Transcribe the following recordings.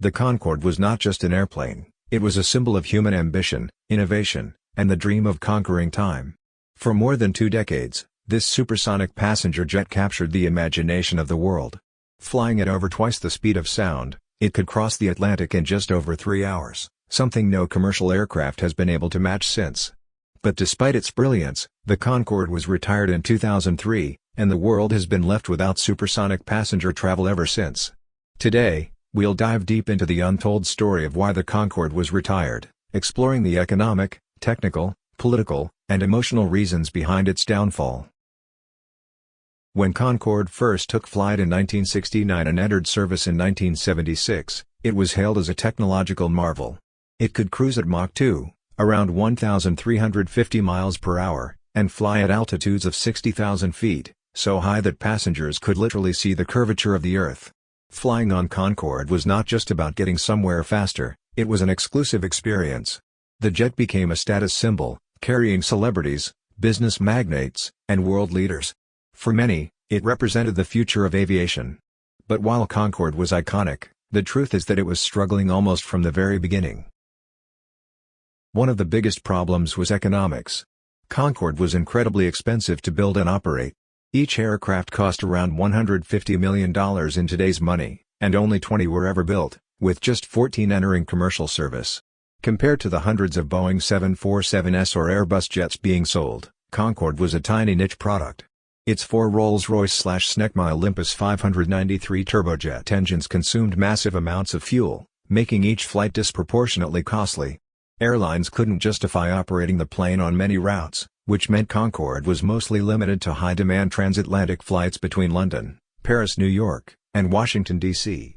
The Concorde was not just an airplane, it was a symbol of human ambition, innovation, and the dream of conquering time. For more than 2 decades, this supersonic passenger jet captured the imagination of the world. Flying at over twice the speed of sound, it could cross the Atlantic in just over 3 hours, something no commercial aircraft has been able to match since. But despite its brilliance, the Concorde was retired in 2003, and the world has been left without supersonic passenger travel ever since. Today, we'll dive deep into the untold story of why the Concorde was retired, exploring the economic, technical, political, and emotional reasons behind its downfall. When Concorde first took flight in 1969 and entered service in 1976, it was hailed as a technological marvel. It could cruise at Mach 2, around 1,350 miles per hour, and fly at altitudes of 60,000 feet, so high that passengers could literally see the curvature of the Earth. Flying on Concorde was not just about getting somewhere faster, it was an exclusive experience. The jet became a status symbol, carrying celebrities, business magnates, and world leaders. For many, it represented the future of aviation. But while Concorde was iconic, the truth is that it was struggling almost from the very beginning. One of the biggest problems was economics. Concorde was incredibly expensive to build and operate. Each aircraft cost around $150 million in today's money, and only 20 were ever built, with just 14 entering commercial service. Compared to the hundreds of Boeing 747s or Airbus jets being sold, Concorde was a tiny niche product. Its 4 Rolls-Royce/Snecma Olympus 593 turbojet engines consumed massive amounts of fuel, making each flight disproportionately costly. Airlines couldn't justify operating the plane on many routes, which meant Concorde was mostly limited to high-demand transatlantic flights between London, Paris, New York, and Washington, D.C.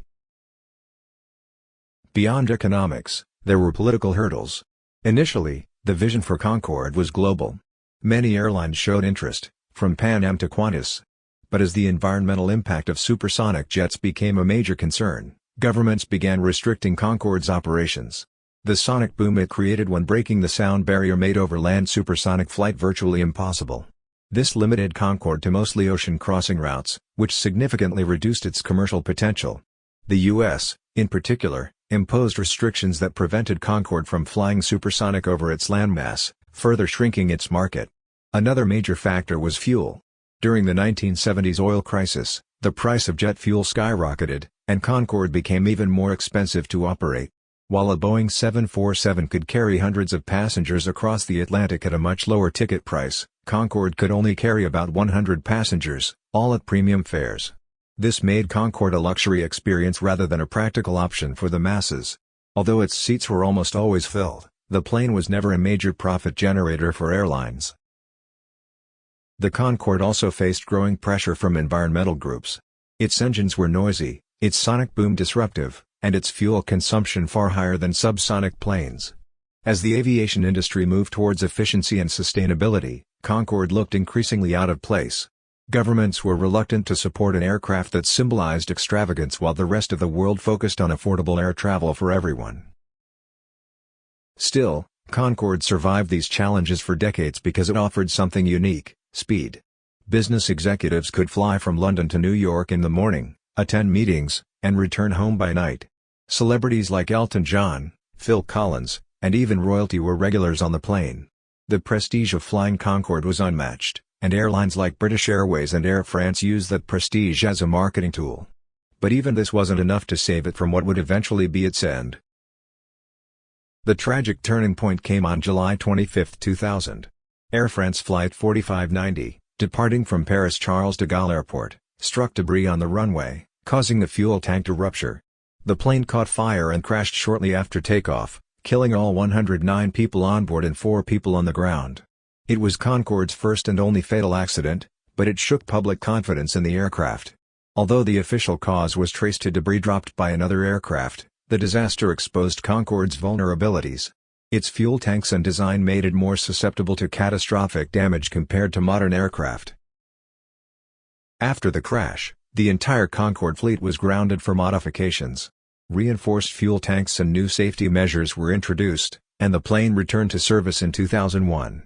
Beyond economics, there were political hurdles. Initially, the vision for Concorde was global. Many airlines showed interest, from Pan Am to Qantas. But as the environmental impact of supersonic jets became a major concern, governments began restricting Concorde's operations. The sonic boom it created when breaking the sound barrier made overland supersonic flight virtually impossible. This limited Concorde to mostly ocean crossing routes, which significantly reduced its commercial potential. The U.S., in particular, imposed restrictions that prevented Concorde from flying supersonic over its landmass, further shrinking its market. Another major factor was fuel. During the 1970s oil crisis, the price of jet fuel skyrocketed, and Concorde became even more expensive to operate. While a Boeing 747 could carry hundreds of passengers across the Atlantic at a much lower ticket price, Concorde could only carry about 100 passengers, all at premium fares. This made Concorde a luxury experience rather than a practical option for the masses. Although its seats were almost always filled, the plane was never a major profit generator for airlines. The Concorde also faced growing pressure from environmental groups. Its engines were noisy, its sonic boom disruptive, and its fuel consumption far higher than subsonic planes. As the aviation industry moved towards efficiency and sustainability, Concorde looked increasingly out of place. Governments were reluctant to support an aircraft that symbolized extravagance while the rest of the world focused on affordable air travel for everyone. Still, Concorde survived these challenges for decades because it offered something unique: speed. Business executives could fly from London to New York in the morning, attend meetings, and return home by night. Celebrities like Elton John, Phil Collins, and even royalty were regulars on the plane. The prestige of flying Concorde was unmatched, and airlines like British Airways and Air France used that prestige as a marketing tool. But even this wasn't enough to save it from what would eventually be its end. The tragic turning point came on July 25, 2000. Air France Flight 4590, departing from Paris-Charles de Gaulle Airport, struck debris on the runway, causing the fuel tank to rupture. The plane caught fire and crashed shortly after takeoff, killing all 109 people on board and 4 people on the ground. It was Concorde's first and only fatal accident, but it shook public confidence in the aircraft. Although the official cause was traced to debris dropped by another aircraft, the disaster exposed Concorde's vulnerabilities. Its fuel tanks and design made it more susceptible to catastrophic damage compared to modern aircraft. After the crash, the entire Concorde fleet was grounded for modifications. Reinforced fuel tanks and new safety measures were introduced, and the plane returned to service in 2001.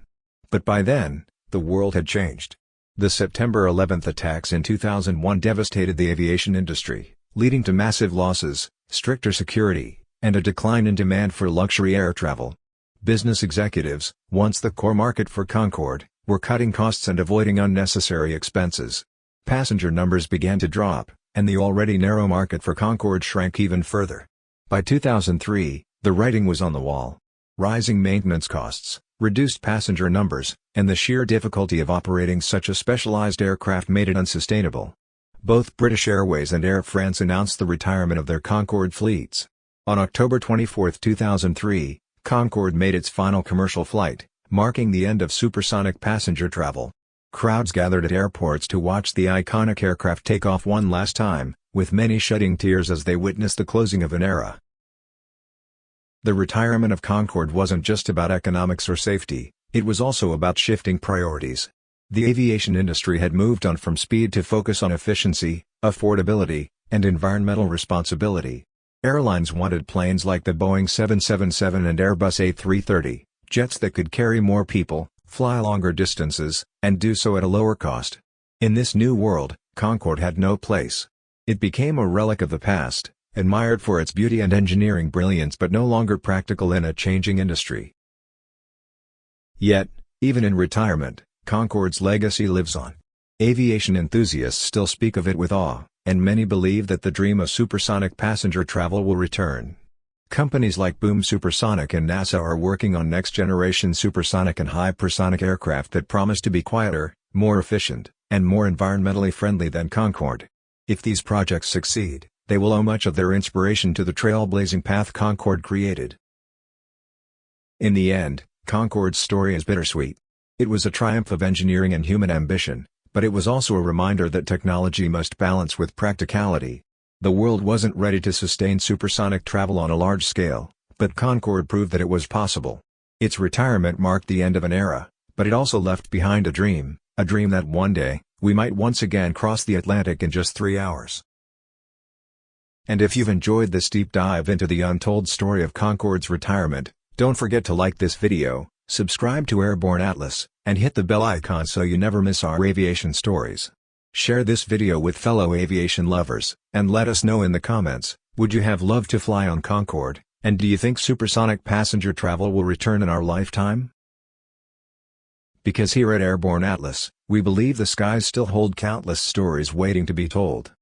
But by then, the world had changed. The September 11 attacks in 2001 devastated the aviation industry, leading to massive losses, stricter security, and a decline in demand for luxury air travel. Business executives, once the core market for Concorde, were cutting costs and avoiding unnecessary expenses. Passenger numbers began to drop, and the already narrow market for Concorde shrank even further. By 2003, the writing was on the wall. Rising maintenance costs, reduced passenger numbers, and the sheer difficulty of operating such a specialized aircraft made it unsustainable. Both British Airways and Air France announced the retirement of their Concorde fleets. On October 24, 2003, Concorde made its final commercial flight, marking the end of supersonic passenger travel. Crowds gathered at airports to watch the iconic aircraft take off one last time, with many shedding tears as they witnessed the closing of an era. The retirement of Concorde wasn't just about economics or safety, it was also about shifting priorities. The aviation industry had moved on from speed to focus on efficiency, affordability, and environmental responsibility. Airlines wanted planes like the Boeing 777 and Airbus A330, jets that could carry more people, fly longer distances, and do so at a lower cost. In this new world, Concorde had no place. It became a relic of the past, admired for its beauty and engineering brilliance but no longer practical in a changing industry. Yet, even in retirement, Concorde's legacy lives on. Aviation enthusiasts still speak of it with awe, and many believe that the dream of supersonic passenger travel will return. Companies like Boom Supersonic and NASA are working on next-generation supersonic and hypersonic aircraft that promise to be quieter, more efficient, and more environmentally friendly than Concorde. If these projects succeed, they will owe much of their inspiration to the trailblazing path Concorde created. In the end, Concorde's story is bittersweet. It was a triumph of engineering and human ambition, but it was also a reminder that technology must balance with practicality. The world wasn't ready to sustain supersonic travel on a large scale, but Concorde proved that it was possible. Its retirement marked the end of an era, but it also left behind a dream that one day, we might once again cross the Atlantic in just 3 hours. And if you've enjoyed this deep dive into the untold story of Concorde's retirement, don't forget to like this video, subscribe to Airborne Atlas, and hit the bell icon so you never miss our aviation stories. Share this video with fellow aviation lovers, and let us know in the comments, would you have loved to fly on Concorde, and do you think supersonic passenger travel will return in our lifetime? Because here at Airborne Atlas, we believe the skies still hold countless stories waiting to be told.